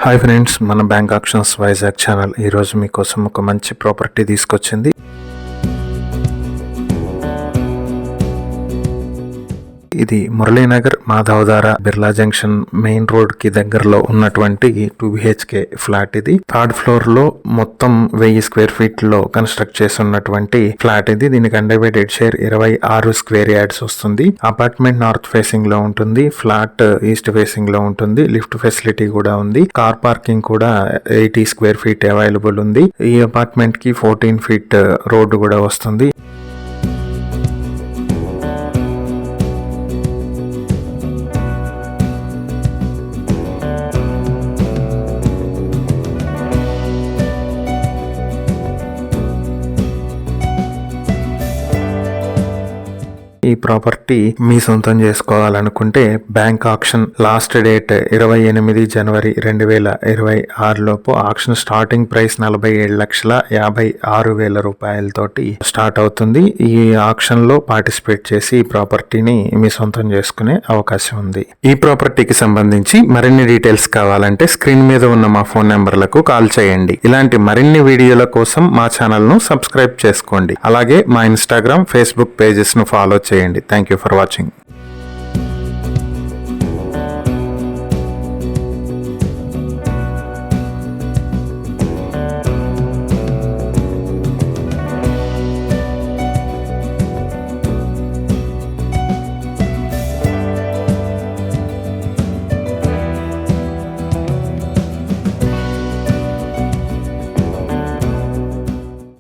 Hi friends, మన bank actions Vizag channel ఈరోజు మీకోసం ఒక మంచి ప్రాపర్టీ తీసుకొచ్చింది. ఇది Muralinagar Madhavadhara Birla junction main road కి దగ్గరలో ఉన్నటువంటి 2 BHK ఫ్లాట్. ఇది థర్డ్ ఫ్లోర్ లో మొత్తం 1000 స్క్వేర్ ఫీట్ లో కన్స్ట్రక్ట్ చేస్తున్నటువంటి ఫ్లాట్. ఇది దీనికి అన్డివైడెడ్ షేర్ 26 స్క్వేర్ యార్డ్స్ వస్తుంది. అపార్ట్మెంట్ నార్త్ ఫేసింగ్ లో ఉంటుంది. ఫ్లాట్ ఈస్ట్ ఫేసింగ్ లో ఉంటుంది. లిఫ్ట్ ఫెసిలిటీ కూడా ఉంది. కార్ పార్కింగ్ కూడా 80 స్క్వేర్ ఫీట్ అవైలబుల్ ఉంది. ఈ అపార్ట్మెంట్ కి 14 ఫీట్ రోడ్డు కూడా వస్తుంది. ఈ ప్రాపర్టీ మీ సొంతం చేసుకోవాలనుకుంటే బ్యాంక్ ఆక్షన్ లాస్ట్ డేట్ 28 జనవరి 2026 లోపు ఆక్షన్ స్టార్టింగ్ ప్రైస్ 47,56,000 రూపాయలతోటి స్టార్ట్ అవుతుంది. ఈ ఆక్షన్ లో పార్టిసిపేట్ చేసి ఈ ప్రాపర్టీని మీ సొంతం చేసుకునే అవకాశం ఉంది. ఈ ప్రాపర్టీకి సంబంధించి మరిన్ని డీటెయిల్స్ కావాలంటే స్క్రీన్ మీద ఉన్న మా ఫోన్ నెంబర్లకు కాల్ చేయండి. ఇలాంటి మరిన్ని వీడియోల కోసం మా ఛానల్ ను సబ్స్క్రైబ్ చేసుకోండి. అలాగే మా ఇన్స్టాగ్రామ్, ఫేస్బుక్ పేజెస్ ను ఫాలో చేయండి. Thank you for watching.